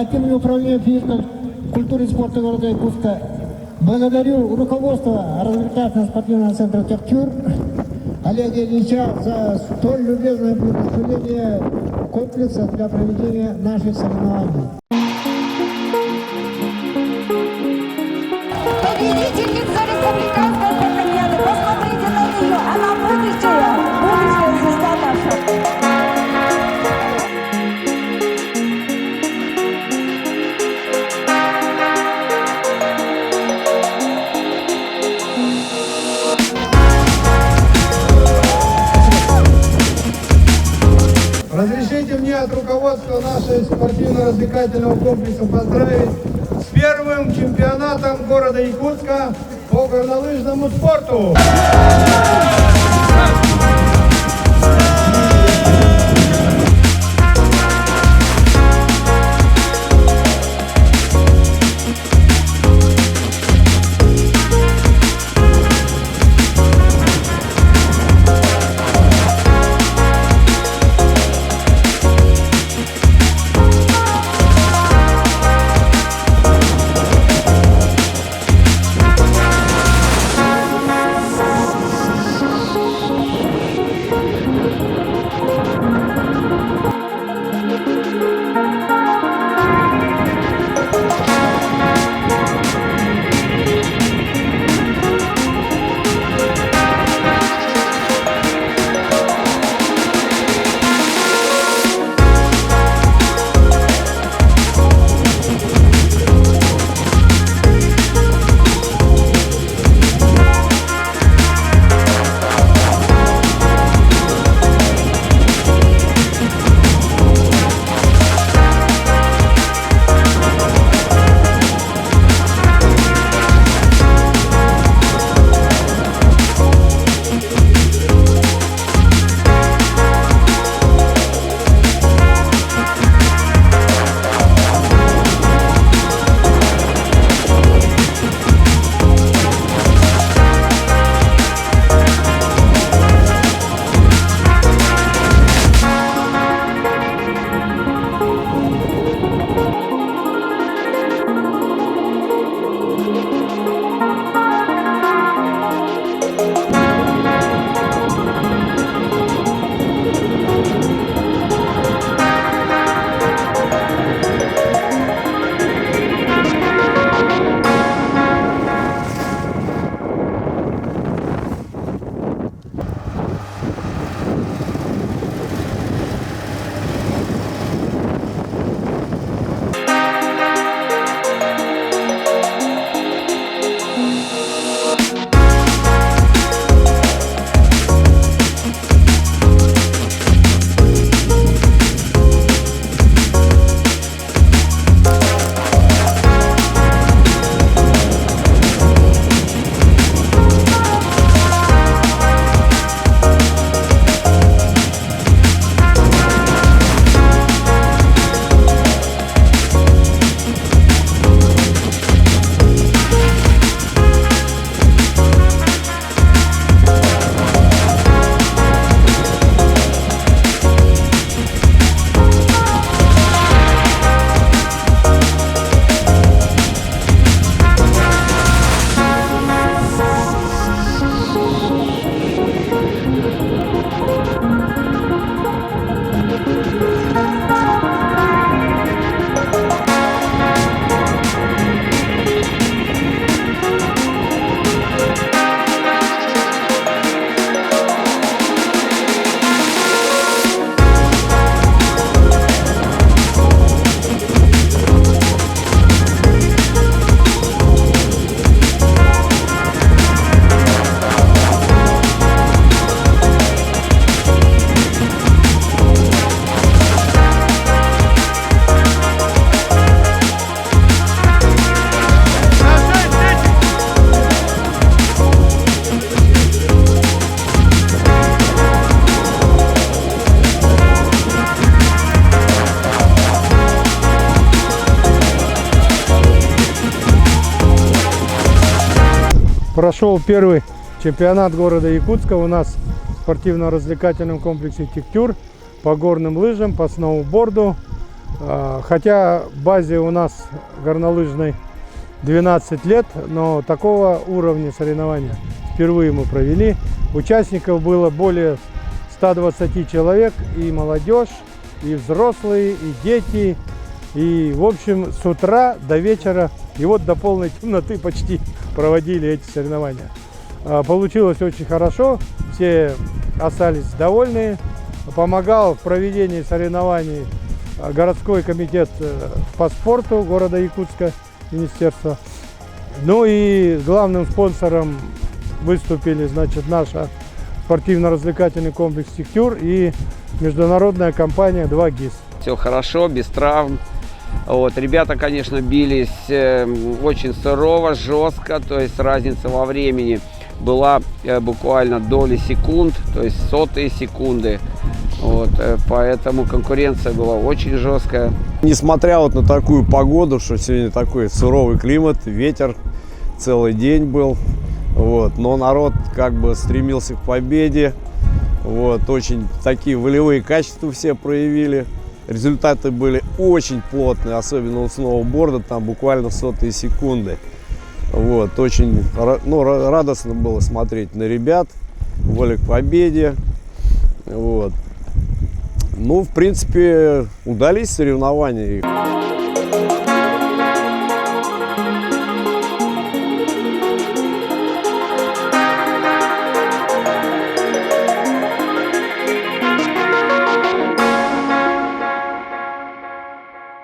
от имени управления физической культуры и спорта города Якутска благодарю руководство развлекательного спортивного центра «Тектюр» Олега Ильича за столь любезное предоставление комплекса для проведения наших соревнований. Победительница республиканской эстафеты. Посмотрите на нее. Она будущая звезда наша. Разрешите мне от руководства нашего спортивно-развлекательного комплекса поздравить с первым чемпионатом города Якутска по горнолыжному спорту. Прошел первый чемпионат города Якутска у нас в спортивно-развлекательном комплексе «Тектюр» по горным лыжам, по сноуборду. Хотя базе у нас горнолыжной 12 лет, но такого уровня соревнования впервые мы провели. Участников было более 120 человек, и молодежь, и взрослые, и дети. И, в общем, с утра до вечера, и вот до полной темноты почти проводили эти соревнования. Получилось очень хорошо, все остались довольны. Помогал в проведении соревнований городской комитет по спорту города Якутска, министерство. Ну и главным спонсором выступили, значит, наша спортивно-развлекательный комплекс «Тектюр» и международная компания «2 ГИС». Все хорошо, без травм. Вот. Ребята, конечно, бились очень сурово, жестко, то есть разница во времени была буквально доли секунд, то есть сотые секунды. Вот. Поэтому конкуренция была очень жесткая. Несмотря вот на такую погоду, что сегодня такой суровый климат, ветер целый день был, вот, но народ как бы стремился к победе, вот, очень такие волевые качества все проявили. Результаты были очень плотные, особенно у сноуборда, там буквально сотые секунды. Вот, очень радостно было смотреть на ребят, воля к победе. Вот. Ну, в принципе, удались соревнования.